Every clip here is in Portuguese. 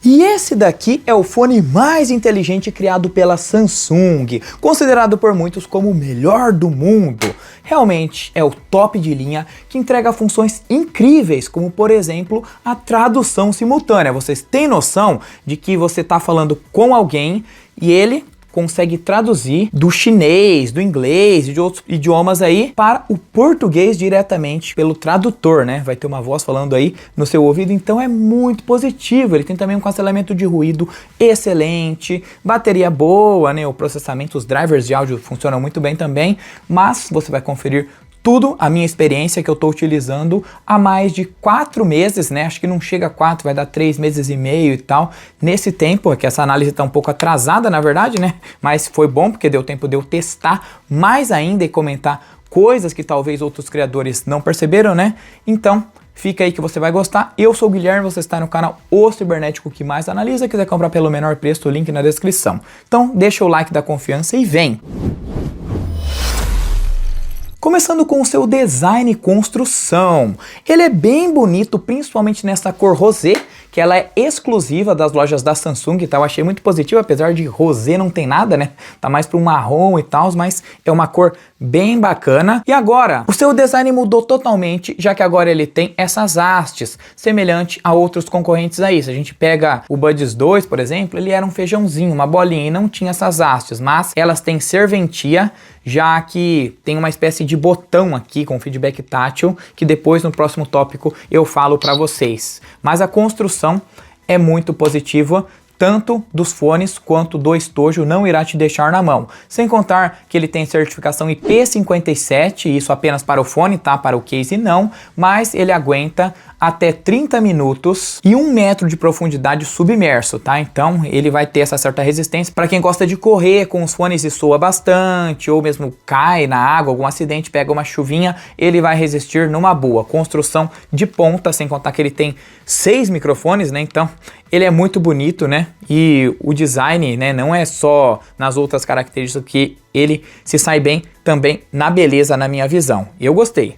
E esse daqui é o fone mais inteligente criado pela Samsung, considerado por muitos como o melhor do mundo. Realmente é o top de linha que entrega funções incríveis, como por exemplo a tradução simultânea. Vocês têm noção de que você está falando com alguém e ele consegue traduzir do chinês, do inglês e de outros idiomas aí para o português diretamente pelo tradutor, né? Vai ter uma voz falando aí no seu ouvido, então é muito positivo. Ele tem também um cancelamento de ruído excelente, bateria boa, né? O processamento, os drivers de áudio funcionam muito bem também, mas você vai conferir tudo, a minha experiência que eu estou utilizando há mais de 4 meses, né? Acho que não chega a 4, vai dar 3 meses e meio e tal. Nesse tempo, é que essa análise está um pouco atrasada, na verdade, né? Mas foi bom porque deu tempo de eu testar mais ainda e comentar coisas que talvez outros criadores não perceberam, né? Então, fica aí que você vai gostar. Eu sou o Guilherme, você está no canal O Cibernético que mais analisa. Quiser comprar pelo menor preço, o link na descrição. Então, deixa o like da confiança e vem! Começando com o seu design e construção. Ele é bem bonito, principalmente nessa cor rosé, que ela é exclusiva das lojas da Samsung e tal. Achei muito positivo, apesar de rosé não tem nada, né? Tá mais para um marrom e tal, mas é uma cor bem bacana. E agora, o seu design mudou totalmente, já que agora ele tem essas hastes, semelhante a outros concorrentes aí. Se a gente pega o Buds 2, por exemplo, ele era um feijãozinho, uma bolinha, e não tinha essas hastes, mas elas têm serventia, já que tem uma espécie de botão aqui com feedback tátil, que depois no próximo tópico eu falo para vocês. Mas a construção é muito positiva, tanto dos fones quanto do estojo, não irá te deixar na mão. Sem contar que ele tem certificação IP57, isso apenas para o fone, tá? Para o case não, mas ele aguenta até 30 minutos e 1 metro de profundidade submerso, tá? Então ele vai ter essa certa resistência. Para quem gosta de correr com os fones e soa bastante, ou mesmo cai na água, algum acidente, pega uma chuvinha, ele vai resistir numa boa. Construção de ponta, sem contar que ele tem 6 microfones, né? Então ele é muito bonito, né? E o design, né, não é só nas outras características que ele se sai bem, também na beleza, na minha visão. Eu gostei.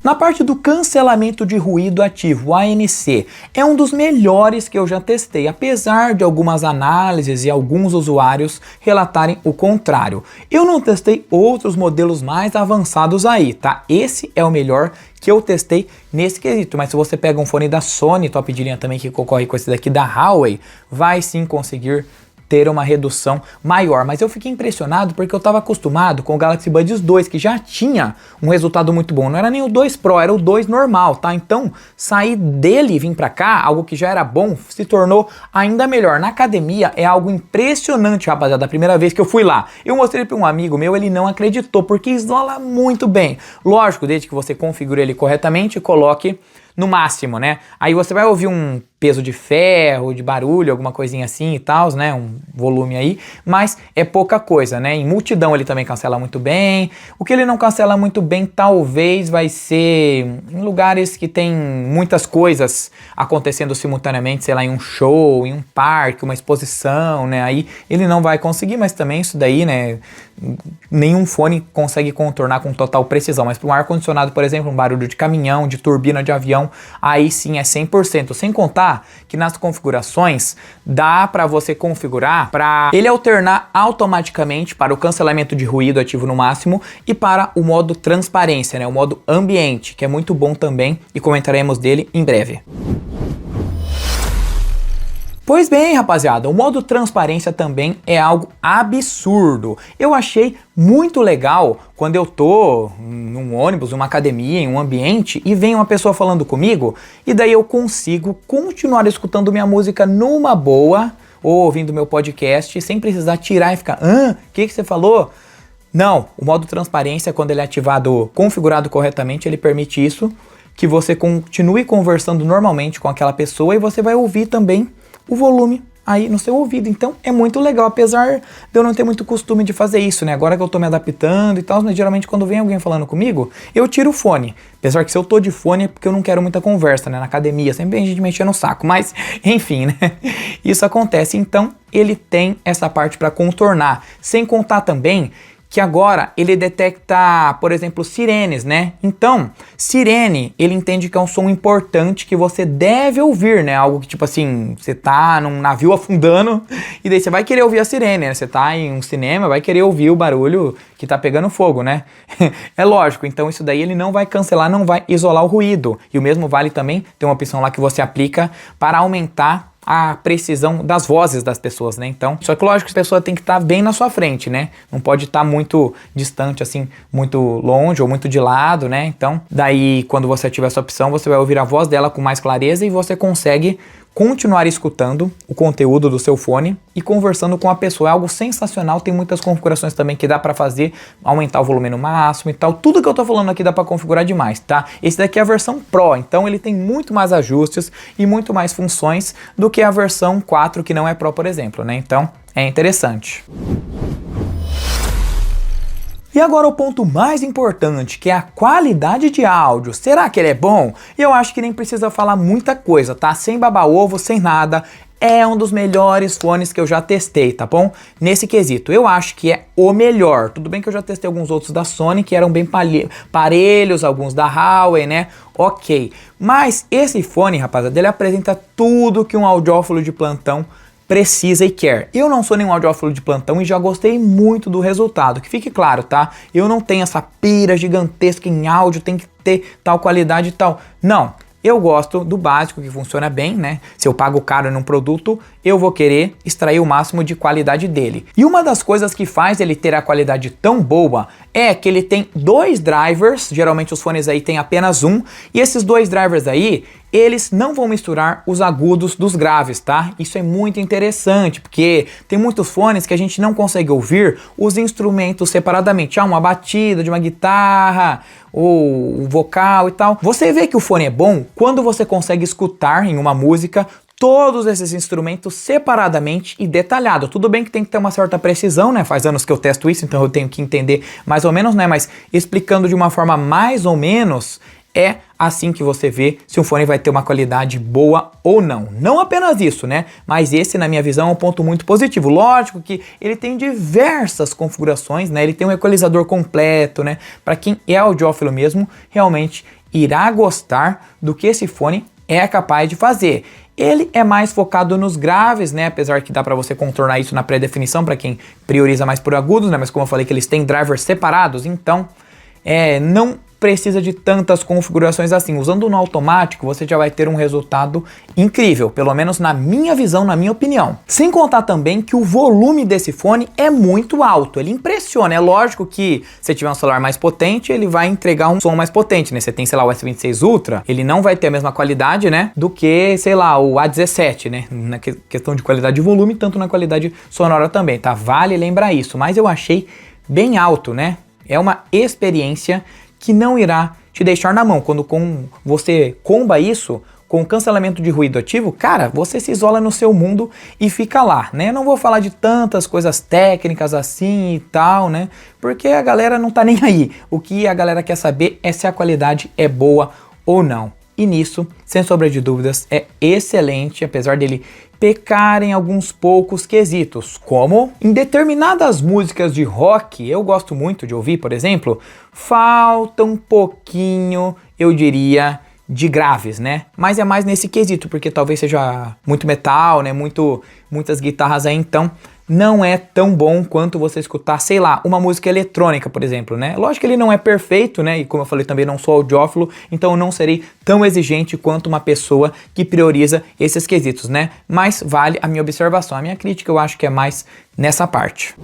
Na parte do cancelamento de ruído ativo, o ANC, é um dos melhores que eu já testei, apesar de algumas análises e alguns usuários relatarem o contrário. Eu não testei outros modelos mais avançados aí, tá? Esse é o melhor que eu testei nesse quesito, mas se você pega um fone da Sony, top de linha também, que concorre com esse daqui da Huawei, vai sim conseguir ter uma redução maior. Mas eu fiquei impressionado porque eu estava acostumado com o Galaxy Buds 2, que já tinha um resultado muito bom. Não era nem o 2 Pro, era o 2 normal, tá? Então, sair dele e vir para cá, algo que já era bom, se tornou ainda melhor. Na academia é algo impressionante, rapaziada. A primeira vez que eu fui lá, eu mostrei para um amigo meu, ele não acreditou, porque isola muito bem. Lógico, desde que você configure ele corretamente e coloque no máximo, né? Aí você vai ouvir um peso de ferro, de barulho, alguma coisinha assim e tal, né? Um volume aí, mas é pouca coisa, né? Em multidão ele também cancela muito bem. O que ele não cancela muito bem talvez vai ser em lugares que tem muitas coisas acontecendo simultaneamente, sei lá, em um show, em um parque, uma exposição, né? Aí ele não vai conseguir, mas também isso daí, né? Nenhum fone consegue contornar com total precisão, mas para um ar-condicionado, por exemplo, um barulho de caminhão, de turbina de avião, aí sim é 100%, sem contar que nas configurações dá para você configurar para ele alternar automaticamente para o cancelamento de ruído ativo no máximo e para o modo transparência, né, o modo ambiente, que é muito bom também e comentaremos dele em breve. Pois bem, rapaziada, o modo transparência também é algo absurdo. Eu achei muito legal quando eu tô num ônibus, numa academia, em um ambiente e vem uma pessoa falando comigo e daí eu consigo continuar escutando minha música numa boa ou ouvindo meu podcast sem precisar tirar e ficar, o que você falou? Não, o modo transparência, quando ele é ativado, configurado corretamente, ele permite isso, que você continue conversando normalmente com aquela pessoa e você vai ouvir também o volume aí no seu ouvido. Então é muito legal, apesar de eu não ter muito costume de fazer isso, né? Agora que eu tô me adaptando e tal, mas geralmente quando vem alguém falando comigo, eu tiro o fone. Apesar que se eu tô de fone é porque eu não quero muita conversa, né? Na academia, sempre vem gente mexendo no saco, mas enfim, né? Isso acontece. Então ele tem essa parte para contornar. Sem contar também que agora ele detecta, por exemplo, sirenes, né? Então, sirene, ele entende que é um som importante que você deve ouvir, né? Algo que, tipo assim, você tá num navio afundando e daí você vai querer ouvir a sirene, né? Você tá em um cinema, vai querer ouvir o barulho que tá pegando fogo, né? É lógico, então isso daí ele não vai cancelar, não vai isolar o ruído. E o mesmo vale também, tem uma opção lá que você aplica para aumentar a precisão das vozes das pessoas, né? Então, só que lógico que a pessoa tem que estar bem na sua frente, né? Não pode estar muito distante, assim, muito longe ou muito de lado, né? Então, daí, quando você ativar essa opção, você vai ouvir a voz dela com mais clareza e você consegue continuar escutando o conteúdo do seu fone e conversando com a pessoa. É algo sensacional, tem muitas configurações também que dá pra fazer, aumentar o volume no máximo e tal. Tudo que eu tô falando aqui dá pra configurar demais, tá? Esse daqui é a versão Pro, então ele tem muito mais ajustes e muito mais funções do que a versão 4, que não é Pro, por exemplo, né? Então, é interessante. E agora o ponto mais importante, que é a qualidade de áudio. Será que ele é bom? Eu acho que nem precisa falar muita coisa, tá? Sem baba-ovo, sem nada. É um dos melhores fones que eu já testei, tá bom? Nesse quesito, eu acho que é o melhor. Tudo bem que eu já testei alguns outros da Sony que eram bem parelhos, alguns da Huawei, né? Ok. Mas esse fone, rapaziada, ele apresenta tudo que um audiófilo de plantão precisa e quer. Eu não sou nenhum audiófilo de plantão e já gostei muito do resultado, que fique claro, tá? Eu não tenho essa pira gigantesca em áudio, tem que ter tal qualidade e tal. Não, eu gosto do básico que funciona bem, né? Se eu pago caro num produto, eu vou querer extrair o máximo de qualidade dele. E uma das coisas que faz ele ter a qualidade tão boa é que ele tem dois drivers, geralmente os fones aí tem apenas um, e esses dois drivers aí, eles não vão misturar os agudos dos graves, tá? Isso é muito interessante, porque tem muitos fones que a gente não consegue ouvir os instrumentos separadamente. Uma batida de uma guitarra, ou o vocal e tal. Você vê que o fone é bom quando você consegue escutar em uma música todos esses instrumentos separadamente e detalhado. Tudo bem que tem que ter uma certa precisão, né? Faz anos que eu testo isso, então eu tenho que entender mais ou menos, né? Mas explicando de uma forma mais ou menos, é assim que você vê se um fone vai ter uma qualidade boa ou não. Não apenas isso, né? Mas esse, na minha visão, é um ponto muito positivo. Lógico que ele tem diversas configurações, né? Ele tem um equalizador completo, né? Para quem é audiófilo mesmo, realmente irá gostar do que esse fone é capaz de fazer. Ele é mais focado nos graves, né? Apesar que dá para você contornar isso na pré-definição para quem prioriza mais por agudos, né? Mas como eu falei que eles têm drivers separados, então não precisa de tantas configurações assim. Usando no automático, você já vai ter um resultado incrível, pelo menos na minha visão, na minha opinião. Sem contar também que o volume desse fone é muito alto, ele impressiona. É lógico que se tiver um celular mais potente, ele vai entregar um som mais potente, né? Você tem, sei lá, o S26 Ultra, ele não vai ter a mesma qualidade, né, do que, sei lá, o A17, né, na questão de qualidade de volume, tanto na qualidade sonora também, tá? Vale lembrar isso, mas eu achei bem alto, né? É uma experiência que não irá te deixar na mão. Quando você comba isso com cancelamento de ruído ativo, cara, você se isola no seu mundo e fica lá, né? Eu não vou falar de tantas coisas técnicas assim e tal, né? Porque a galera não tá nem aí. O que a galera quer saber é se a qualidade é boa ou não. E nisso, sem sombra de dúvidas, é excelente, apesar dele pecar em alguns poucos quesitos, como em determinadas músicas de rock, eu gosto muito de ouvir, por exemplo, falta um pouquinho, eu diria, de graves, né? Mas é mais nesse quesito, porque talvez seja muito metal, né? Muitas guitarras aí, então não é tão bom quanto você escutar, sei lá, uma música eletrônica, por exemplo, né? Lógico que ele não é perfeito, né? E como eu falei, também não sou audiófilo, então eu não serei tão exigente quanto uma pessoa que prioriza esses quesitos, né? Mas vale a minha observação. A minha crítica eu acho que é mais nessa parte.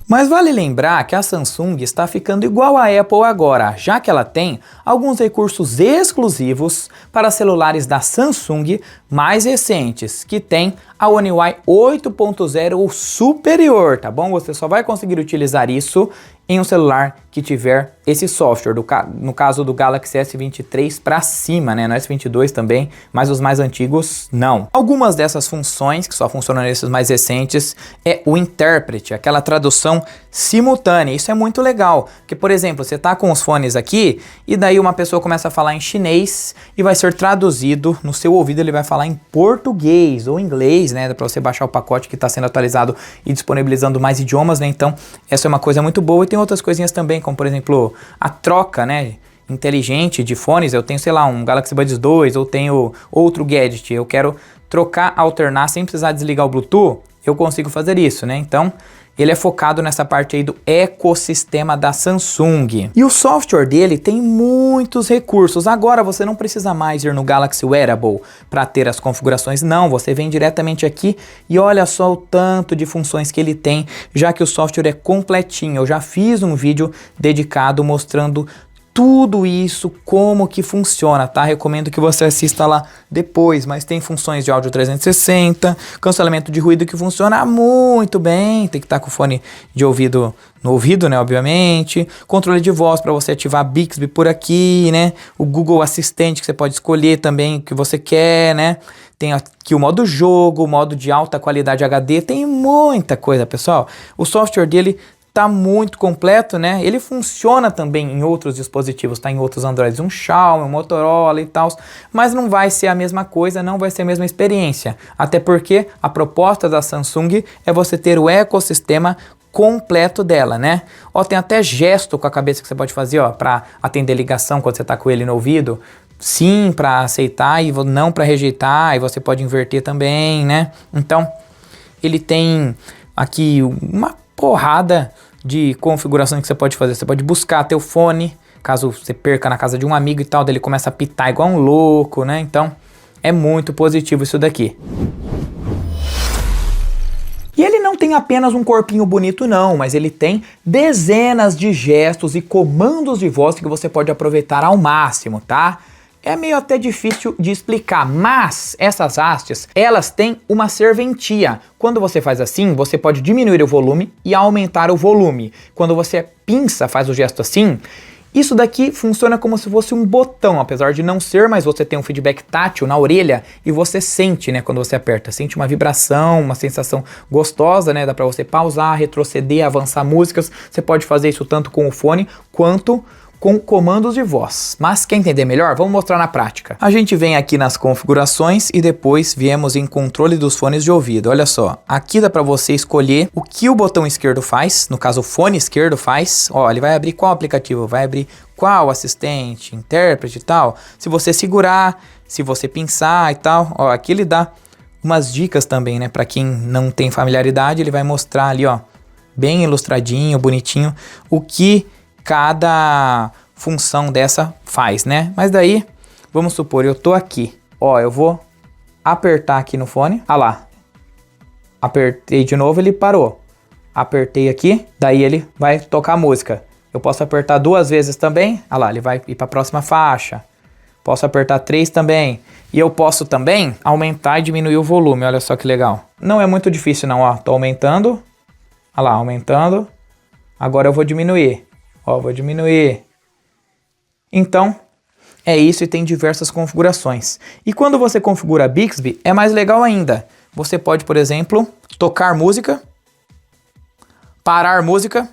Mas vale lembrar que a Samsung está ficando igual a Apple agora, já que ela tem alguns recursos exclusivos para celulares da Samsung mais recentes, que tem a One UI 8.0 ou superior, tá bom? Você só vai conseguir utilizar isso em um celular que tiver esse software, no caso do Galaxy S23 para cima, né? No S22 também, mas os mais antigos não. Algumas dessas funções, que só funcionam nesses mais recentes, é o intérprete, aquela tradução simultânea. Isso é muito legal, porque, por exemplo, você tá com os fones aqui e daí uma pessoa começa a falar em chinês e vai ser traduzido no seu ouvido, ele vai falar em português ou inglês, né? Para você baixar o pacote que está sendo atualizado e disponibilizando mais idiomas, né? Então, essa é uma coisa muito boa. E tem outras coisinhas também, como por exemplo, a troca, né, inteligente de fones. Eu tenho, sei lá, um Galaxy Buds 2 ou tenho outro gadget. Eu quero trocar, alternar sem precisar desligar o Bluetooth. Eu consigo fazer isso, né? Então, ele é focado nessa parte aí do ecossistema da Samsung. E o software dele tem muitos recursos. Agora você não precisa mais ir no Galaxy Wearable para ter as configurações. Não, você vem diretamente aqui e olha só o tanto de funções que ele tem, já que o software é completinho. Eu já fiz um vídeo dedicado mostrando tudo isso, como que funciona, tá? Recomendo que você assista lá depois, mas tem funções de áudio 360, cancelamento de ruído que funciona muito bem, tem que estar com o fone de ouvido no ouvido, né, obviamente, controle de voz para você ativar Bixby por aqui, né, o Google Assistente que você pode escolher também o que você quer, né, tem aqui o modo jogo, o modo de alta qualidade HD, tem muita coisa, pessoal. O software dele tá muito completo, né? Ele funciona também em outros dispositivos, tá? Em outros Androids, um Xiaomi, um Motorola e tal, mas não vai ser a mesma coisa, não vai ser a mesma experiência. Até porque a proposta da Samsung é você ter o ecossistema completo dela, né? Ó, tem até gesto com a cabeça que você pode fazer, ó, para atender ligação quando você tá com ele no ouvido. Sim, para aceitar e não para rejeitar, e você pode inverter também, né? Então, ele tem aqui uma porrada de configurações que você pode fazer. Você pode buscar teu fone, caso você perca na casa de um amigo e tal, daí ele começa a pitar igual um louco, né? Então, é muito positivo isso daqui. E ele não tem apenas um corpinho bonito não, mas ele tem dezenas de gestos e comandos de voz que você pode aproveitar ao máximo, tá? É meio até difícil de explicar, mas essas hastes, elas têm uma serventia. Quando você faz assim, você pode diminuir o volume e aumentar o volume. Quando você pinça, faz o gesto assim, isso daqui funciona como se fosse um botão, apesar de não ser, mas você tem um feedback tátil na orelha e você sente, né, quando você aperta, sente uma vibração, uma sensação gostosa, né, dá pra você pausar, retroceder, avançar músicas. Você pode fazer isso tanto com o fone quanto com comandos de voz. Mas quer entender melhor? Vamos mostrar na prática. A gente vem aqui nas configurações e depois viemos em controle dos fones de ouvido. Olha só, aqui dá para você escolher o que o botão esquerdo faz, no caso o fone esquerdo faz. Ó, ele vai abrir qual aplicativo? Vai abrir qual assistente, intérprete e tal. Se você segurar, se você pinçar e tal, ó, aqui ele dá umas dicas também, né? Para quem não tem familiaridade, ele vai mostrar ali, ó, bem ilustradinho, bonitinho, o que cada função dessa faz, né? Mas daí, vamos supor, eu tô aqui, ó, eu vou apertar aqui no fone, ah lá, apertei de novo, ele parou, apertei aqui, daí ele vai tocar a música. Eu posso apertar 2 vezes também, ah lá, ele vai ir para a próxima faixa. Posso apertar 3 também. E eu posso também aumentar e diminuir o volume, olha só que legal. Não é muito difícil não, ó, tô aumentando, ah lá, aumentando, agora eu vou diminuir. Ó, vou diminuir. Então, é isso e tem diversas configurações. E quando você configura Bixby, é mais legal ainda. Você pode, por exemplo, tocar música, parar música.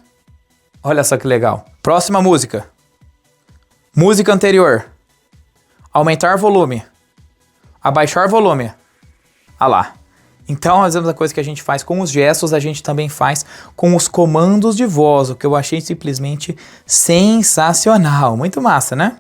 Olha só que legal. Próxima música. Música anterior. Aumentar volume. Abaixar volume. Ah lá. Então, às vezes a coisa que a gente faz com os gestos, a gente também faz com os comandos de voz, o que eu achei simplesmente sensacional. Muito massa, né?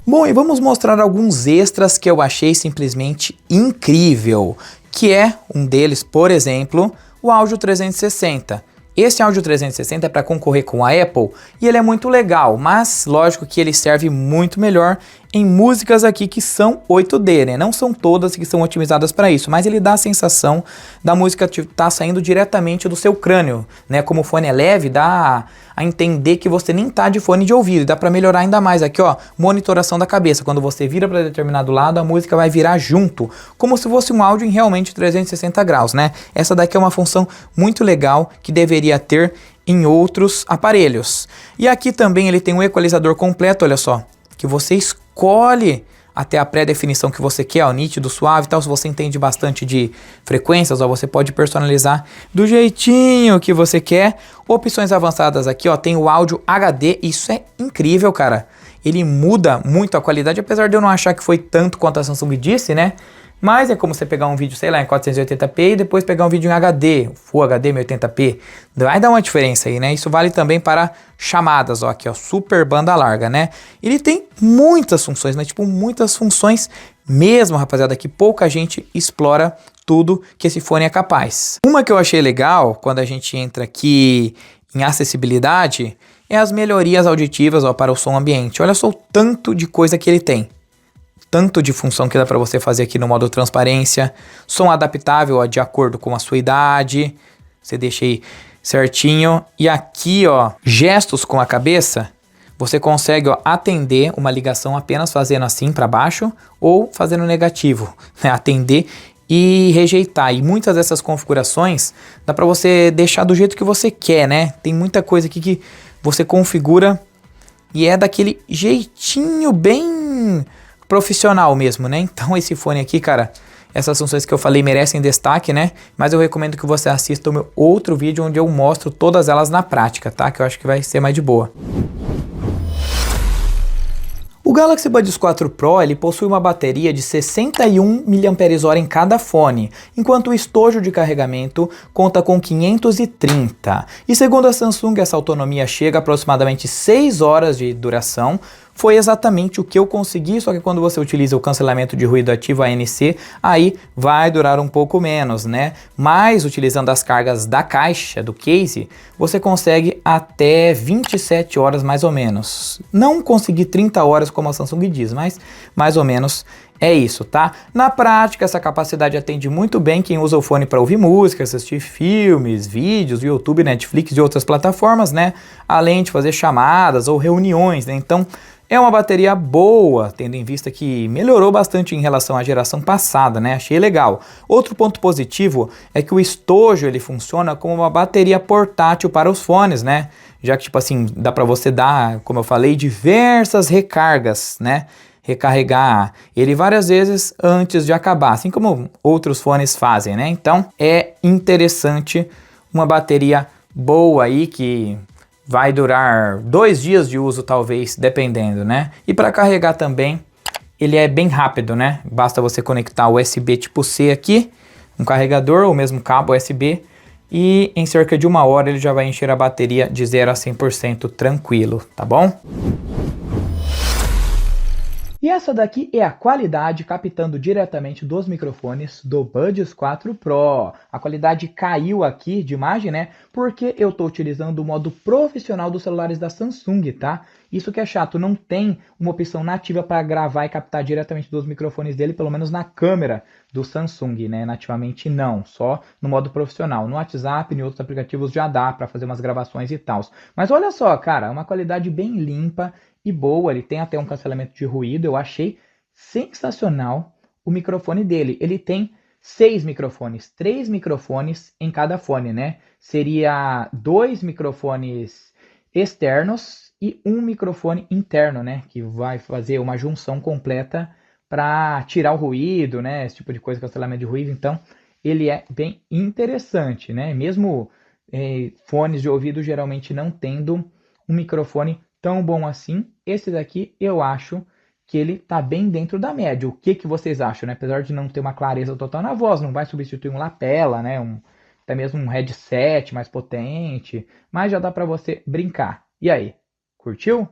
Bom, e vamos mostrar alguns extras que eu achei simplesmente incrível, que é um deles, por exemplo, o áudio 360. Esse áudio 360 é para concorrer com a Apple e ele é muito legal, mas lógico que ele serve muito melhor em músicas aqui que são 8D, né? Não são todas que são otimizadas para isso, mas ele dá a sensação da música estar saindo diretamente do seu crânio, né? Como o fone é leve, dá a entender que você nem tá de fone de ouvido, dá para melhorar ainda mais aqui, ó, monitoração da cabeça. Quando você vira para determinado lado, a música vai virar junto, como se fosse um áudio em realmente 360 graus, né? Essa daqui é uma função muito legal que deveria ter em outros aparelhos. E aqui também ele tem um equalizador completo, olha só, que você escolhe até a pré-definição que você quer, ó, nítido, suave e tal. Se você entende bastante de frequências, ó, você pode personalizar do jeitinho que você quer. Opções avançadas aqui, ó, tem o áudio HD, isso é incrível, cara. Ele muda muito a qualidade, apesar de eu não achar que foi tanto quanto a Samsung disse, né? Mas é como você pegar um vídeo, sei lá, em 480p e depois pegar um vídeo em HD, Full HD 1080p. Vai dar uma diferença aí, né? Isso vale também para chamadas, ó, aqui, ó, super banda larga, né? Ele tem muitas funções, né? Tipo, muitas funções mesmo, rapaziada, que pouca gente explora tudo que esse fone é capaz. Uma que eu achei legal, quando a gente entra aqui em acessibilidade, é as melhorias auditivas, ó, para o som ambiente. Olha só o tanto de coisa que ele tem. Tanto de função que dá para você fazer aqui no modo transparência, som adaptável, ó, de acordo com a sua idade, você deixa aí certinho. E aqui, ó, gestos com a cabeça, você consegue, ó, atender uma ligação apenas fazendo assim para baixo ou fazendo negativo, né? Atender e rejeitar. E muitas dessas configurações dá para você deixar do jeito que você quer, né? Tem muita coisa aqui que você configura e é daquele jeitinho bem profissional mesmo, né? Então esse fone aqui, cara, essas funções que eu falei merecem destaque, né? Mas eu recomendo que você assista o meu outro vídeo onde eu mostro todas elas na prática, tá? Que eu acho que vai ser mais de boa. O Galaxy Buds 4 Pro ele possui uma bateria de 61 mAh em cada fone, enquanto o estojo de carregamento conta com 530. E segundo a Samsung, essa autonomia chega a aproximadamente 6 horas de duração. Foi exatamente o que eu consegui, só que quando você utiliza o cancelamento de ruído ativo ANC, aí vai durar um pouco menos, né? Mas utilizando as cargas da caixa, do case, você consegue até 27 horas mais ou menos. Não consegui 30 horas como a Samsung diz, mas mais ou menos é isso, tá? Na prática, essa capacidade atende muito bem quem usa o fone para ouvir música, assistir filmes, vídeos, YouTube, Netflix e outras plataformas, né? Além de fazer chamadas ou reuniões, né? Então, é uma bateria boa, tendo em vista que melhorou bastante em relação à geração passada, né? Achei legal. Outro ponto positivo é que o estojo ele funciona como uma bateria portátil para os fones, né? Já que, tipo assim, dá para você dar, como eu falei, diversas recargas, né? Recarregar ele várias vezes antes de acabar, assim como outros fones fazem, né? Então, é interessante uma bateria boa aí que vai durar 2 dias de uso talvez, dependendo, né? E para carregar também, ele é bem rápido, né? Basta você conectar o USB tipo C aqui, um carregador ou mesmo cabo USB, e em cerca de 1 hora ele já vai encher a bateria de 0 a 100% tranquilo, tá bom? E essa daqui é a qualidade captando diretamente dos microfones do Buds 4 Pro. A qualidade caiu aqui de imagem, né? Porque eu estou utilizando o modo profissional dos celulares da Samsung, tá? Isso que é chato, não tem uma opção nativa para gravar e captar diretamente dos microfones dele, pelo menos na câmera do Samsung, né? Nativamente não, só no modo profissional. No WhatsApp e em outros aplicativos já dá para fazer umas gravações e tal. Mas olha só, cara, uma qualidade bem limpa e boa, ele tem até um cancelamento de ruído, eu achei sensacional o microfone dele. Ele tem 6 microfones, 3 microfones em cada fone, né? Seria 2 microfones externos e um microfone interno, né? Que vai fazer uma junção completa para tirar o ruído, né? Esse tipo de coisa, cancelamento de ruído. Então, ele é bem interessante, né? Mesmo fones de ouvido geralmente não tendo um microfone tão bom assim, esse daqui eu acho que ele tá bem dentro da média. O que vocês acham, né? Apesar de não ter uma clareza total na voz, não vai substituir um lapela, né? Até mesmo um headset mais potente, mas já dá para você brincar. E aí, curtiu?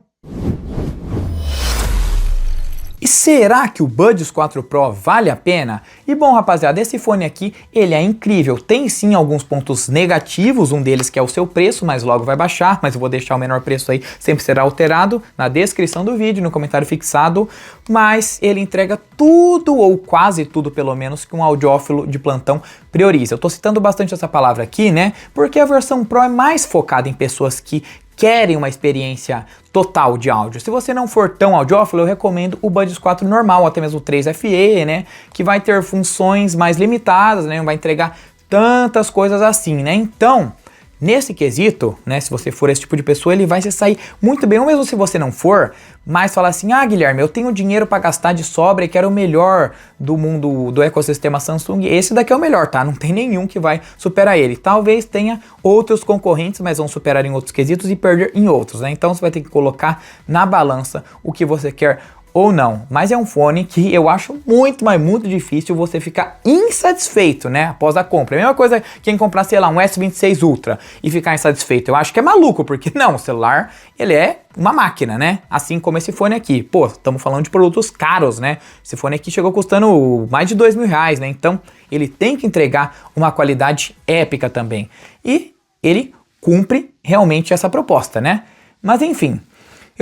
E será que o Buds 4 Pro vale a pena? E bom, rapaziada, esse fone aqui, ele é incrível. Tem sim alguns pontos negativos, um deles que é o seu preço, mas logo vai baixar, mas eu vou deixar o menor preço aí, sempre será alterado na descrição do vídeo, no comentário fixado, mas ele entrega tudo, ou quase tudo pelo menos, que um audiófilo de plantão prioriza. Eu tô citando bastante essa palavra aqui, né, porque a versão Pro é mais focada em pessoas que querem uma experiência total de áudio. Se você não for tão audiófilo, eu recomendo o Buds 4 normal, até mesmo o 3 FE, né? Que vai ter funções mais limitadas, né? Não vai entregar tantas coisas assim, né? Então, nesse quesito, né, se você for esse tipo de pessoa, ele vai se sair muito bem, ou mesmo se você não for, mas falar assim, ah, Guilherme, eu tenho dinheiro para gastar de sobra e quero o melhor do mundo, do ecossistema Samsung, esse daqui é o melhor, tá? Não tem nenhum que vai superar ele. Talvez tenha outros concorrentes, mas vão superar em outros quesitos e perder em outros, né? Então você vai ter que colocar na balança o que você quer ou não, mas é um fone que eu acho muito, mas muito difícil você ficar insatisfeito, né, após a compra. É a mesma coisa que quem comprar, sei lá, um S26 Ultra e ficar insatisfeito. Eu acho que é maluco, porque não, o celular, ele é uma máquina, né, assim como esse fone aqui. Pô, estamos falando de produtos caros, né, esse fone aqui chegou custando mais de R$ 2.000, né, então ele tem que entregar uma qualidade épica também. E ele cumpre realmente essa proposta, né, mas enfim.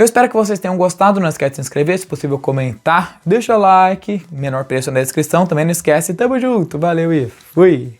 Eu espero que vocês tenham gostado, não esquece de se inscrever, se possível comentar, deixa o like, menor preço na descrição, também não esquece, tamo junto, valeu e fui!